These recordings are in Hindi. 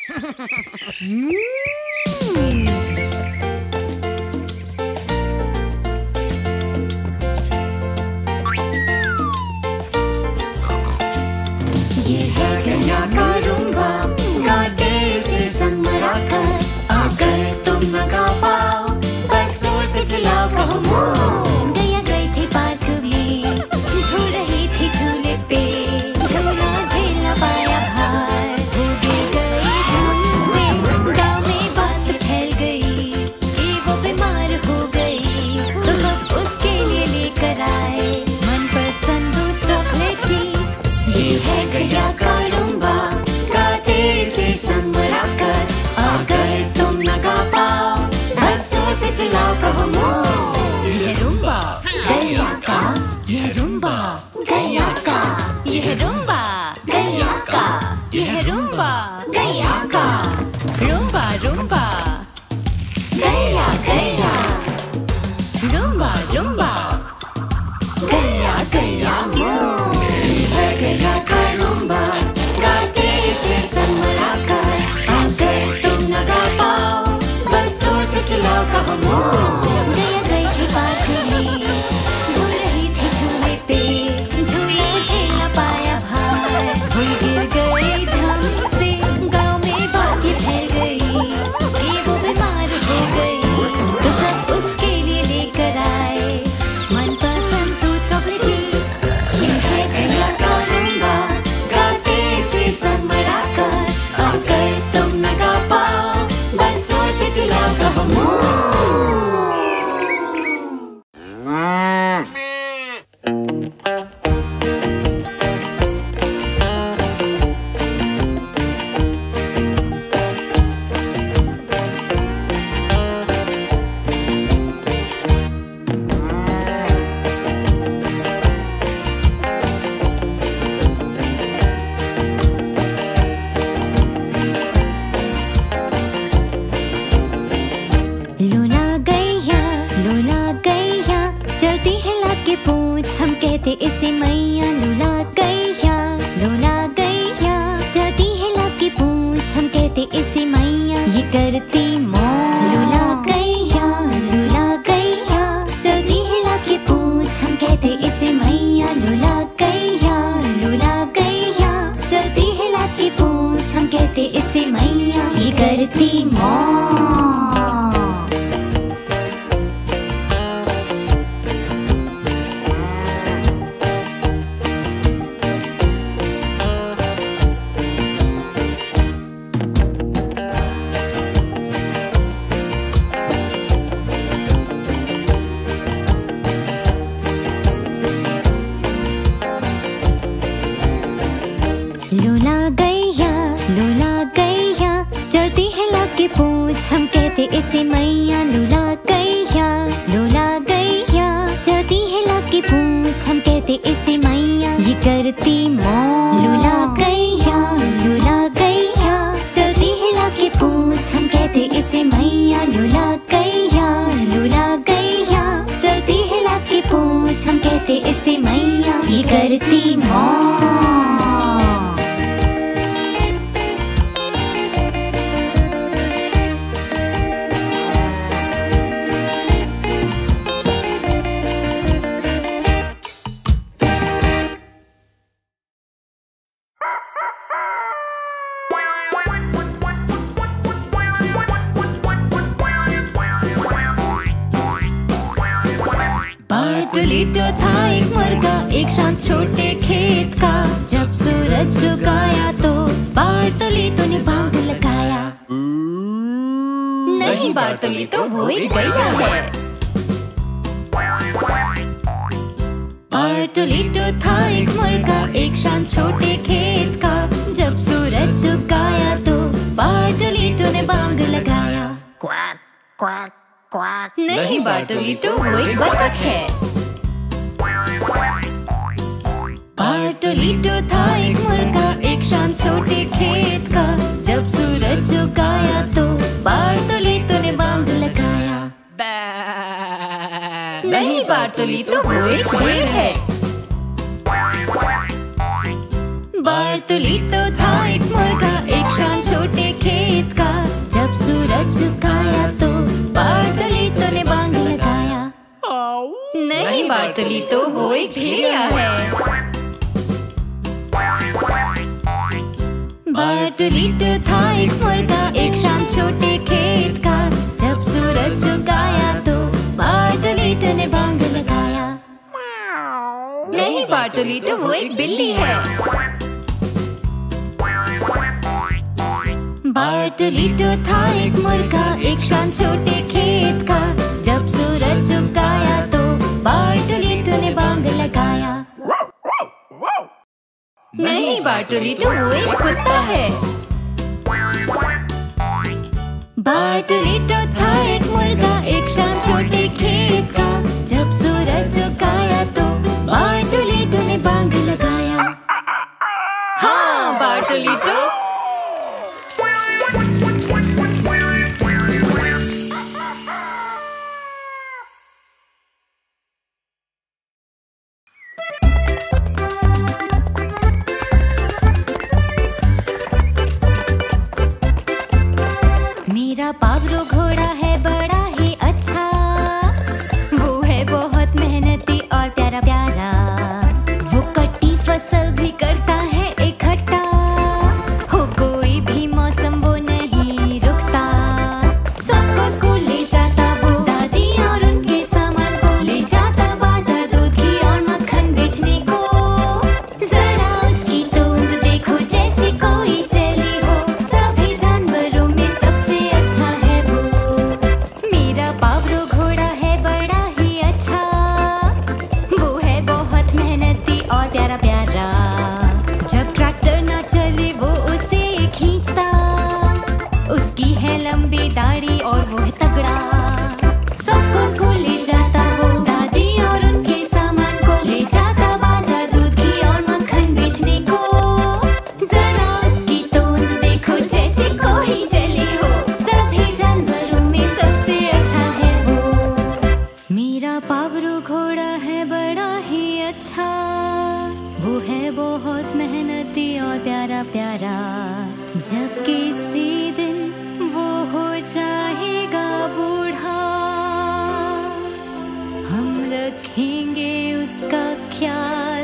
ये है गया का रूम्बा, गाते से संग मराकस। अगर तुम न गा पाओ बस जोर से चिल्लाओ, कहो मो। गया गई थी पार्क में, झूल रही थी झूले पे, झूला झेल न पाया भार। वो गिर गई धम से, गाँव में बात फैल गई कि वो बीमार हो गई। तो सब उसके लिए लेकर आए मनपसंद दूध चॉकलेटी। ये है गया का रूम्बा, गाते से संग मराकस। अगर तुम न गा पाओ बस जोर से चिल्लाओ, कहो मो। ये रूम्बा गया का, ये रूम्बा गया का, ये रूम्बा गया का, ये रूम्बा गया का। रूम्बा रूम्बा गया गया, रूम्बा रूम्बा गया गया मो। ये है गया का रूम्बा, गाते से संग मराकस। अगर तुम न गा पाओ बस जोर से चिल्लाओ, कहो मो। गया गई थी पार्क में, झूल रही थी झूले पे, झूला झेल न पाया भार। वो गिर गई धम से, गाँव में बात फैल गई कि वो बीमार हो गई। तो सब उसके लिए लेकर आए मनपसंद दूध चॉकलेटी। ये है गया का रूम्बा, गाते से संग मराकस। अगर तुम न गा पाओ बस जोर से चिल्लाओ, कहो मो। लोला गैया चलती है लाके पूछ, हम कहते इसे मैया। लोला गैया चलती है लाके पूछ, हम कहते इसे मैया। ये करती मौज। लोला गैया चलती है लाके पूछ, हम कहते इसे मैया। लोला गैया चलती है लाके पूछ, हम कहते इसे मैया। ये करती मौज। लोला गैया चलती है लाके पूछ, हम कहते इसे मैया। लोला गैया चलती है लाके पूछ, हम कहते इसे मैया। ये करती मौज। लोला गैया चलती है लाके पूछ, हम कहते इसे मैया। लोला गैया चलती है लाके पूछ, हम कहते इसे मैया। ये करती मौज। बार्टोलीटो था एक मुर्गा, एक शांत छोटे खेत का। जब सूरज झुकाया तो बार्टोलीटो ने भांग लगाया। नहीं बार्टोलीटो, वो एक गैया है। बार्टोलीटो था एक मुर्गा, एक शांत छोटे खेत का। जब सूरज झुकाया तो बार्टोलीटो ने भांग लगाया। Quack quack quack. नहीं बार्टोलीटो, वो एक बतख है। बार्टोलीटो था एक मुर्गा, एक शांत छोटे खेत का। जब सूरज झुकाया तो बार्टोलीटो ने बांग लगाया। नहीं बार्टोलीटो, वो एक भेड़ है। बार्टोलीटो था एक मुर्गा, एक शांत छोटे खेत बार्टोलीटो वो एक भेड़िया है। बार्टोलीटो था एक मुर्गा एक शाम छोटे खेत का। जब सूरज झुकाया तो बार्टोलीटो ने बांग लगाया। नहीं बार्टोलीटो वो एक बिल्ली है। बार्टोलीटो था एक मुर्गा एक शाम छोटे खेत का। जब सूरज झुकाया तो बार्टोलीटो ने बांग लगाया। नहीं बार्टोलीटो वो एक कुत्ता है। बार्टोलीटो था एक मुर्गा एक शाम छोटे खेत का। जब सूरज झुकाया तो बार्टोलीटो ने बांग लगाया। हाँ बार्टोलीटो। मेरा पावरो घोड़ा है बड़ा ही अच्छा। वो है बहुत मेहनती और प्यारा प्यारा। वो कटी फसल भी करता है इकट्ठा। हो कोई भी मौसम वो नहीं रुकता। सबको स्कूल ले जाता वो दादी और उनके सामान को। ले जाता बाजार दूध घी और मक्खन बेचने को। जरा उसकी तोंद देखो जैसे कोई चली हो। सभी जानवरों में सबसे अच्छा है वो। मेरा पावरो घोड़ा है बड़ा ही अच्छा। वो है बहुत मेहनती और प्यारा प्यारा। जब ट्रैक्टर ना चले वो उसे खींचता। उसकी है लंबी दाढ़ी और वो है तगड़ा। सबको स्कूल ले जाता वो दादी और उनके सामान को। ले जाता बाजार दूध घी और मक्खन बेचने को। जरा उसकी तोंद देखो जैसे कोई जली हो। सभी जानवरों में सबसे अच्छा है वो। मेरा पावरो घोड़ा है बड़ा ही अच्छा। वो है बहुत मेहनती और प्यारा प्यारा। जब किसी दिन वो हो जाएगा बूढ़ा। हम रखेंगे उसका ख्याल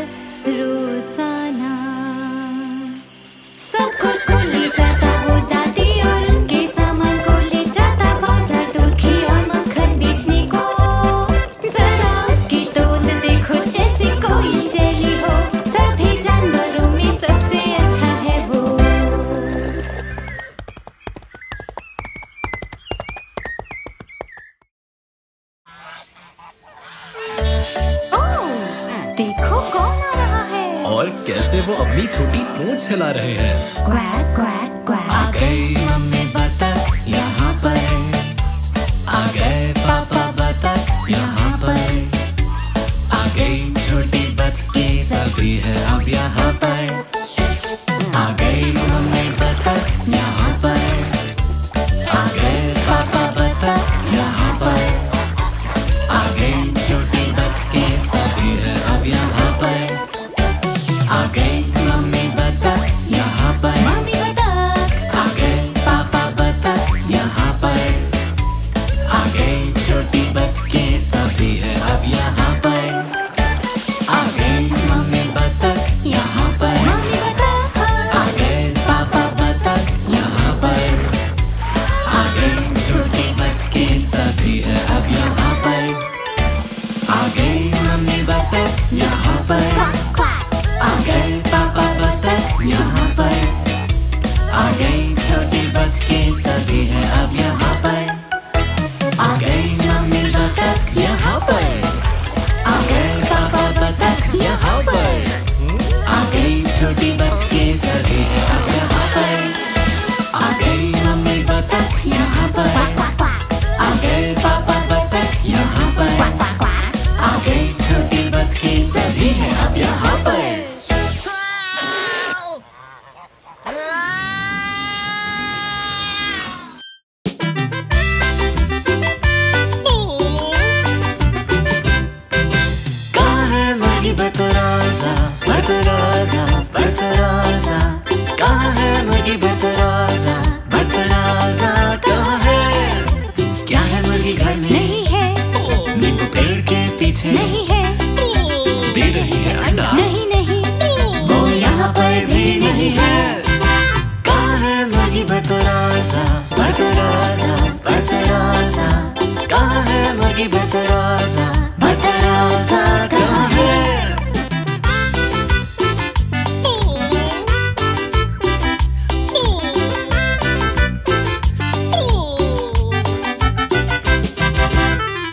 रोजाना। सबको स्कूल ले जाता वो दादी और उनके सामान को। ले जाता बाजार दूध घी और मक्खन बेचने को। जरा उसकी तोंद देखो जैसे कोई चली हो। सभी जानवरों में सबसे अच्छा है वो। ओह, देखो कौन आ रहा है। और कैसे वो अपनी छोटी पूंछ हिला रहे हैं। Quack quack quack. आ गई मम्मी बतख यहाँ पर। आ गए पापा बतख यहाँ पर। आ गई छोटी बतखें सभी है अब यहाँ पर। आ गई मम्मी बतख यहाँ पर। आ गए पापा बतख यहाँ पर। आ गई छोटी बतखें सभी है अब यहाँ पर। आ गई मम्मी बतख यहाँ पर। मम्मी बतख। आ गए पापा बतख यहाँ पर। आ गई छोटी बतखें सभी है अब यहाँ पर। आ गई मम्मी बतख यहाँ पर। मम्मी बतख। आ गए पापा बतख यहाँ पर। आ गई छोटी बतखें सभी है अब यहाँ पर। आ गई मम्मी बतख यहाँ पर। Quack quack. आ गए पापा बतख यहाँ पर। आ गई छोटी बतखें सभी है अब यहाँ पर। आ गई मम्मी बतख यहाँ पर। आ गए पापा बतख यहाँ पर। आ गई छोटी बतखें सभी है अब यहाँ पर। आ गई मम्मी बतख यहाँ पर। आ गए पापा बतख यहाँ पर। आ गई छोटी बतखें सभी है अब यहाँ पर। कहाँ है मेरी बतराजा बतराजा बतराजा। कहाँ है मेरी बतराजा बतराजा। कहाँ है बतराजा बतराजा बतराजा, कहाँ है मुर्गी बतराजा, बतराजा कहाँ है?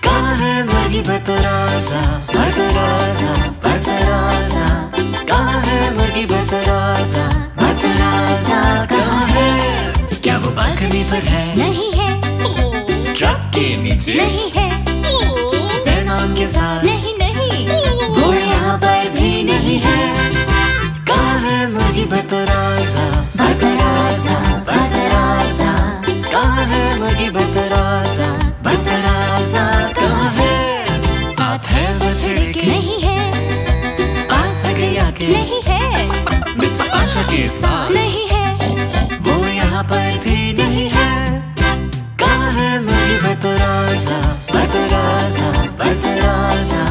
कहाँ है मुर्गी बतराजा बतराजा बतराजा, कहाँ है मुर्गी बतराजा, बतराजा कहाँ है? क्या वो बालकनी पर है? नहीं है। ट्रक के नीचे? नहीं है। ज़ेनॉन के साथ? नहीं नहीं। वो यहाँ पर भी नहीं है। कहाँ है मुर्गी बतराजा बतराजा बतराजा, कहाँ है मुर्गी बतराजा, बतराजा कहाँ है? साथ है बछड़े के? नहीं है। पास है गैया के? नहीं है। मिसेस पांचा के साथ? नहीं है। वो यहाँ पर भी नहीं है। कहाँ है मुर्गी बतराजा बतराजा बतराजा,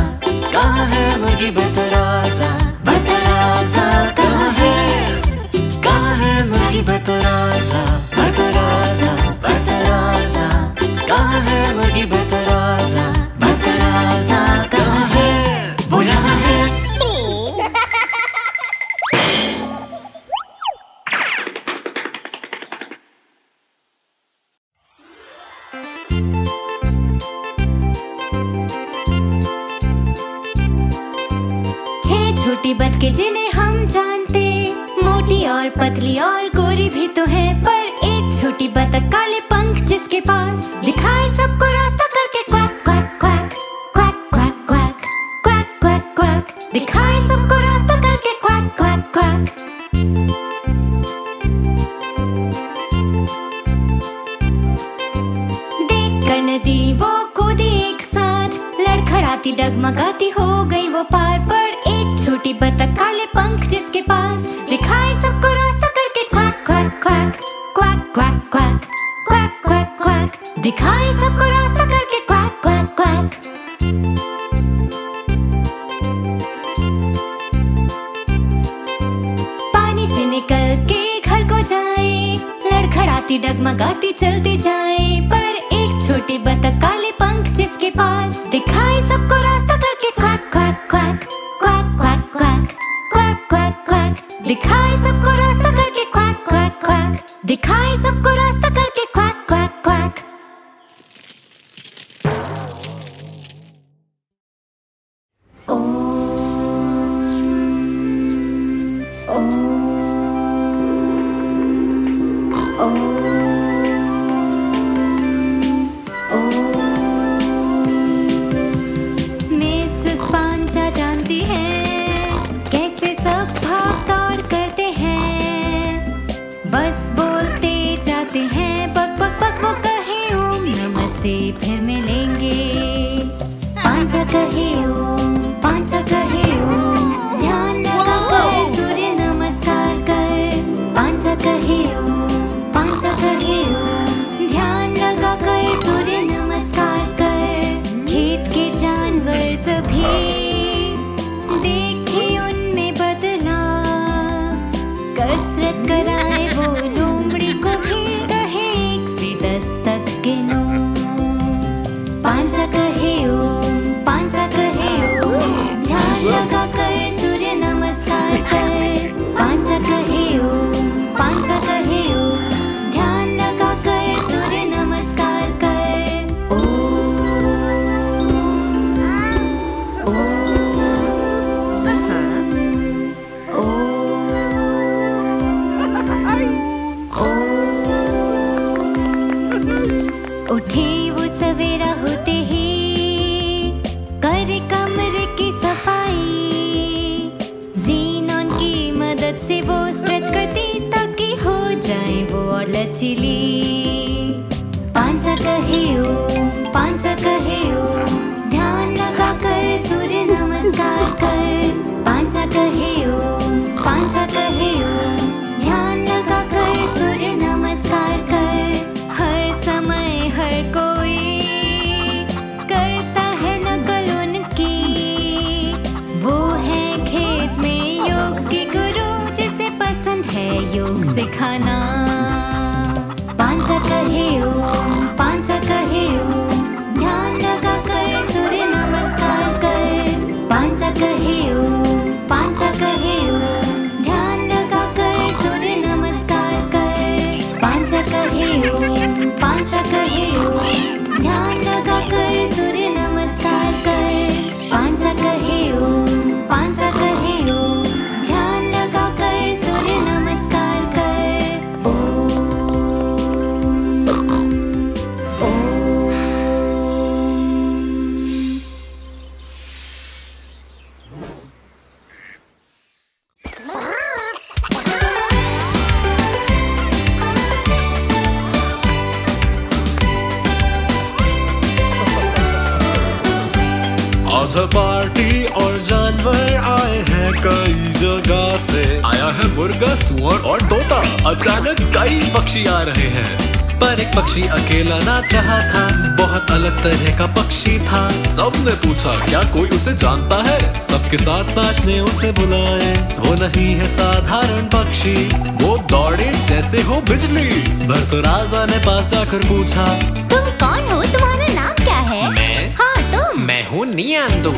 कहाँ है मुर्गी बतराजा, बतराजा कहाँ है? कहाँ है मुर्गी बतराजा बतराजा बतराजा, कहाँ है मुर्गी बतराजा, बतराजा कहाँ है? वो यहाँ है। छोटी बतखें जिन्हें हम जानते, मोटी और पतली और गोरी भी तो है, पर एक छोटी बतख काले पंख जिसके पास दिखाए सबको रास्ता करके quack quack quack quack quack quack quack quack quack, दिखाए सबको रास्ता करके क्वैक क्वैक क्वैक। देख कर नदी वो कूदी एक साथ, लड़खड़ाती डगमगाती हो गई वो पार, पर एक छोटी बतख काले पंख जिसके पास दिखाए सबको रास्ता करके quack quack quack quack quack quack quack quack quack, दिखाए सबको रास्ता करके क्वैक क्वैक क्वैक। पानी से निकल के घर को जाए, लड़खड़ाती डगमगाती चलती जाए, पर एक छोटी बतख काले पंख जिसके पास दिखाए सबको रास्ता करके quack quack quack quack quack quack quack quack quack, दिखाए सबको रास्ता करके क्वैक क्वैक क्वैक, दिखाए सबको रास्ता करके क्वैक क्वैक क्वैक। मिसेस पांचा जानती हैं कैसे सब भाग दौड़ करते हैं, बस बोलते जाते हैं बक बक बक, वो कहे ओम नमस्ते फिर मिलेंगे। पांचा कहे ओम, पांचा कहे ओम, ध्यान लगा कर सूर्य नमस्कार कर। पांचा कहे ओम, पांचा कहे ओम, ध्यान लगा कर सूर्य नमस्कार कर। खेत के जानवर सभी देखे उनमें बदलाव, कसरत कराए वो लोमड़ी को भी, कहे 1 से 10 तक गिनो। पांचा कहे ओम, पांचा कहे ओम, ध्यान लगा कर सूर्य नमस्कार कर। पांचा कहे ओम, पांचा कहे ओम, ध्यान लगा कर सूर्य नमस्कार कर। उठे वो सवेरा होते ही, करे कमरे की सफाई, ज़ेनॉन की मदद से वो स्ट्रेच करती ताकि हो जाए वो और लचीली। पांचा कहे ओम, पांचा कहे ओम, ध्यान लगा कर सूर्य नमस्कार कर। पांचा कहे ओम, पांचा कहे ओम, ध्यान लगा कर सूर्य नमस्कार कर। हर समय हर कोई करता है नकल उनकी, वो है खेत में योग के गुरु जिसे पसंद है योग सिखाना। कहे ओम, पांचा कहे ओम, ध्यान लगा कर सूर्य नमस्कार कर। पांचा कहे ओम, पांचा कहे ओम, ध्यान लगा कर सूर्य नमस्कार कर। ओम ओम। आज है पार्टी और जानवर आए हैं कई जगह से। आया है मुर्गा, सुअर और तोता। अचानक कई पक्षी आ रहे हैं, पर एक पक्षी अकेला नाच रहा था। बहुत अलग तरह का पक्षी था। सबने पूछा क्या कोई उसे जानता है। सबके साथ नाचने उसे बुलाए। वो नहीं है साधारण पक्षी, वो दौड़े जैसे हो बिजली। भर तो राजा ने पास जाकर पूछा, तुम कौन हो, तुम्हारा नाम क्या है? मैं? हाँ तुम। मैं हूँ नियांदू।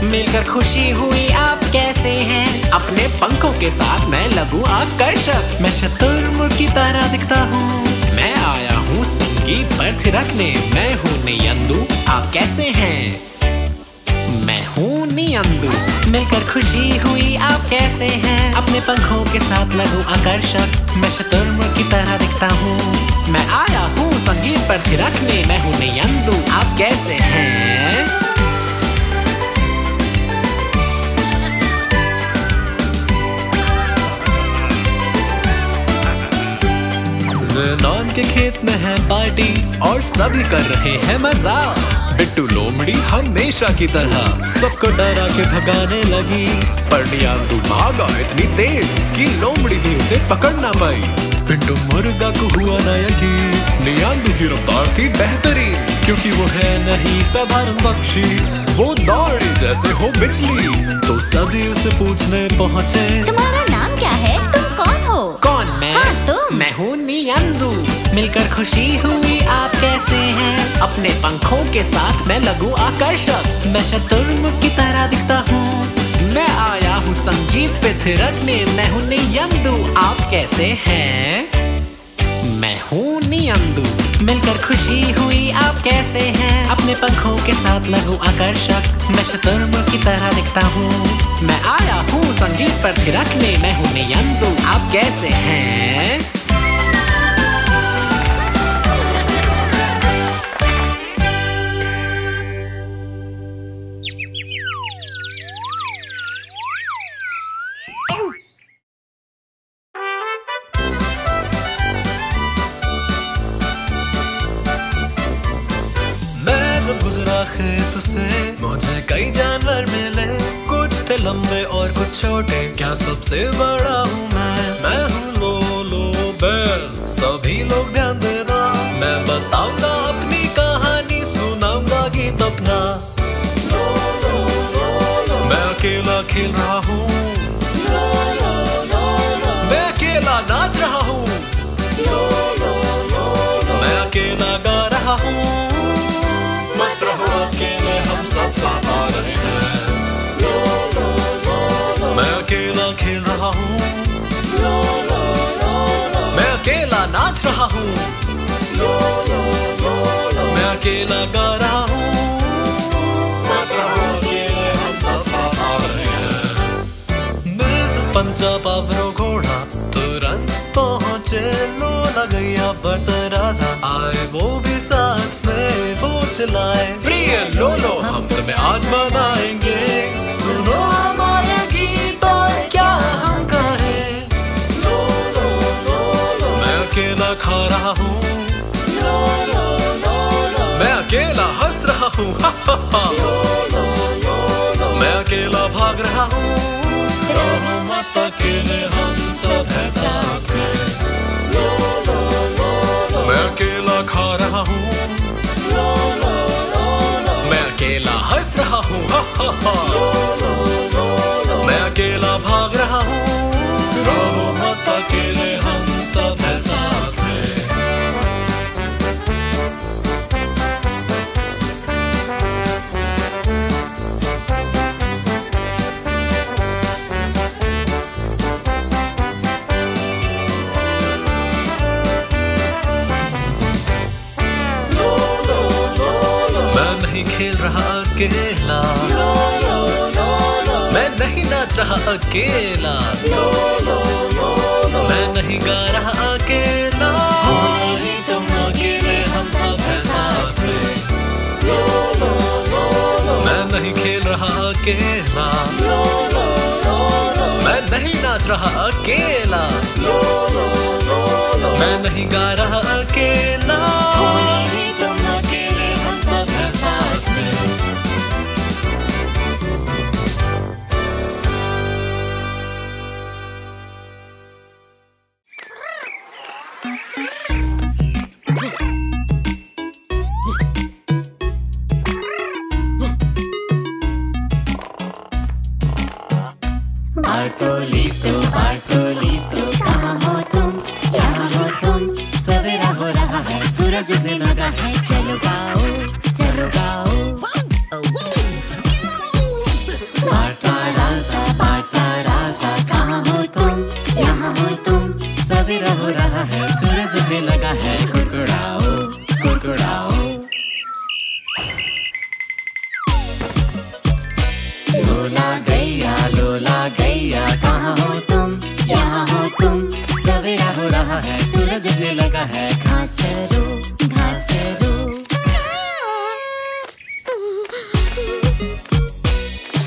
मिलकर खुशी हुई, आप कैसे हैं? अपने पंखों के साथ मैं लगूं आकर्षक। मैं शतुरमुर्ग की तरह दिखता हूँ। मैं आया हूँ संगीत पर थिरकने। मैं हूँ नियांदू, आप कैसे हैं? मैं हूँ नियांदू। मिलकर खुशी हुई, आप कैसे हैं? अपने पंखों के साथ लगूं आकर्षक। मैं शतुरमुर्ग की तरह दिखता हूँ। मैं आया हूँ संगीत पर थिरकने। मैं हूँ नियांदू, आप कैसे हैं? ज़ेनान के खेत में है पार्टी और सभी कर रहे हैं मजा। बिट्टू लोमड़ी हमेशा की तरह सबको डरा के भगाने लगी। पर नियांदू भागा इतनी तेज कि लोमड़ी भी उसे पकड़ ना पाई। पिंटू मुर्गा को हुआ ना यकीन, नियांदू की रफ्तार थी बेहतरीन। क्योंकि वो है नहीं साधारण पक्षी, वो दौड़े जैसे हो बिजली। तो सभी उसे पूछने पहुँचे, तुम्हारा नाम क्या है, तुम कौन हो? कौन मैं? हाँ तुम। मैं हूँ नियांदू। मिलकर खुशी हुई, आप कैसे हैं? अपने पंखों के साथ मैं लगूं आकर्षक। मैं शतुरमुर्ग की तरह दिखता हूँ। मैं आया हूँ संगीत पे थिरकने। मैं हूँ नियांदू, आप कैसे हैं? मैं हूँ नियांदू। मिलकर खुशी हुई, आप कैसे हैं? अपने पंखों के साथ लगूं आकर्षक। मैं शतुरमुर्ग की तरह दिखता हूँ। मैं आया हूँ संगीत पर थिरकने। मैं हूँ नियांदू, आप कैसे हैं? जब गुजरा खेत से मुझे कई जानवर मिले। कुछ थे लंबे और कुछ छोटे, क्या सबसे बड़ा हूँ मैं हूँ लोलो बैल। सभी लोग ध्यान देना, मैं बताऊंगा अपनी कहानी, सुनाऊंगा गीत अपना। मैं अकेला खेल रहा हूँ, मैं अकेला नाच रहा हूँ, मैं अकेला गा रहा हूँ। मत रहो अकेले, हम सब साथ आ रहे हैं। मैं अकेला खेल रहा हूँ, मैं अकेला नाच रहा हूँ, मैं अकेला गा रहा हूँ। मत रहो अकेले, हम सब साथ आ रहे हैं। मिसेस पंचा पावरो घोड़ा तुरंत पहुँचे। लोला गैया बट राजा आए, वो भी साथ में वो चलाए। प्रिय लोलो, हम तुम्हें आज मनाएंगे। सुनो हमारे गीत और क्या हम कहें। मैं अकेला खा रहा हूँ, मैं अकेला हंस रहा हूँ, मैं अकेला भाग रहा हूँ। रहो मत अकेले, हम सब हैं साथ में। मैं अकेला खा रहा हूँ, मैं अकेला हंस रहा हूँ, मैं अकेला भाग रहा हूँ। रहो मत अकेले, हम सब हैं साथ में। नहीं खेल रहा अकेला, मैं नहीं नाच रहा अकेला, मैं नहीं गा रहा अकेला, नहीं तुम अकेले हम सब हैं साथ में। मैं नहीं खेल रहा अकेला, मैं नहीं नाच रहा अकेला, मैं नहीं गा रहा अकेला, नहीं तुम अकेले हम सब हैं साथ में। बार्टोलीतो कहाँ हो तुम, यहाँ हो तुम, सवेरा हो रहा है, सूरज उगने लगा है, चलो गाओ, चलो गाओ। बार्टा कहाँ हो तुम, यहाँ हो तुम, सवेरा हो रहा है, सूरज उगने लगा है, कुरकुराओ, कुरकुराओ। लोला गैया कहाँ हो तुम, यहाँ हो तुम, सवेरा हो रहा है, सूरज उगने लगा है, घास चरो, घास चरो।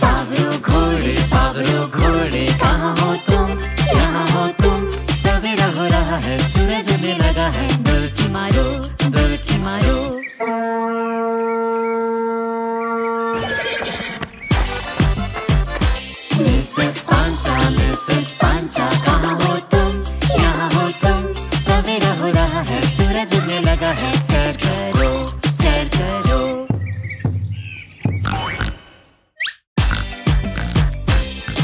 पावरो घोड़े कहाँ हो तुम, यहाँ हो तुम, सवेरा हो रहा है, सूरज उगने लगा है, डुलकी मारो, डुलकी मारो। मिसेस पांचा कहाँ हो तुम, यहाँ हो तुम, सवेरा हो रहा है, सूरज उगने लगा है, सैर करो, सैर करो।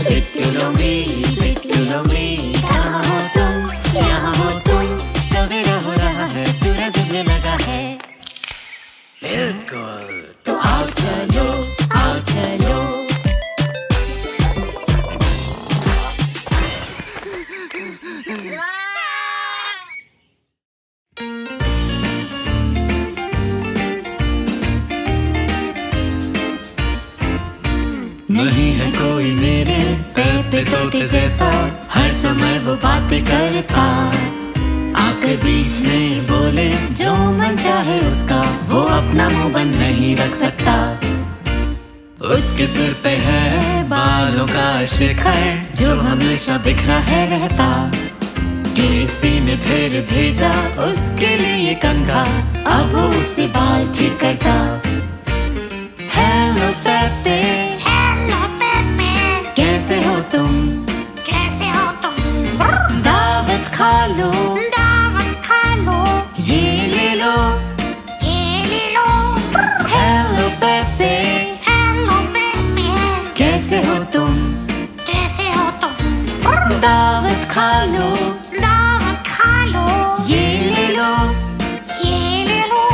बिट्टू कहाँ हो तुम, यहाँ हो तुम, सवेरा हो रहा है, सूरज उगने लगा है। बिल्कुल। तो आओ चलो, आओ चलो। नहीं है कोई मेरे पेपे तोते जैसा, हर समय वो बातें करता, आकर बीच में बोले जो मन चाहे उसका, वो अपना मुंह बंद नहीं रख सकता। उसके सिर पे है बालों का शिखर, जो हमेशा बिखरा है रहता, किसी ने फिर भेजा उसके लिए कंघा, अब वो उससे बाल ठीक करता। हेलो पेपे, कैसे हो तुम, कैसे हो तुम? दावत खा लो, दावत खा लो, ये ले लो, ये ले लो। हेलो पेपे, हेलो बेबी, कैसे हो तुम, कैसे हो तुम? दावत खा लो, दावत खा लो, ये ले लो। ये ले लो।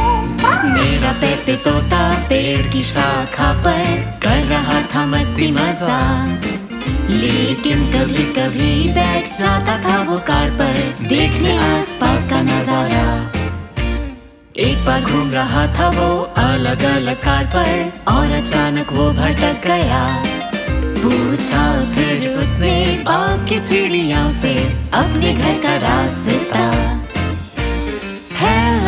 मेरा पेपे तोता पेड़ की शाखा पर कर रहा था मस्ती मजा, लेकिन कभी कभी बैठ जाता था वो कार पर, देखने आसपास का नजारा। एक बार घूम रहा था वो अलग अलग कार पर, और अचानक वो भटक गया। पूछा फिर उसने बाकी चिड़ियों से अपने घर का रास्ता। हेलो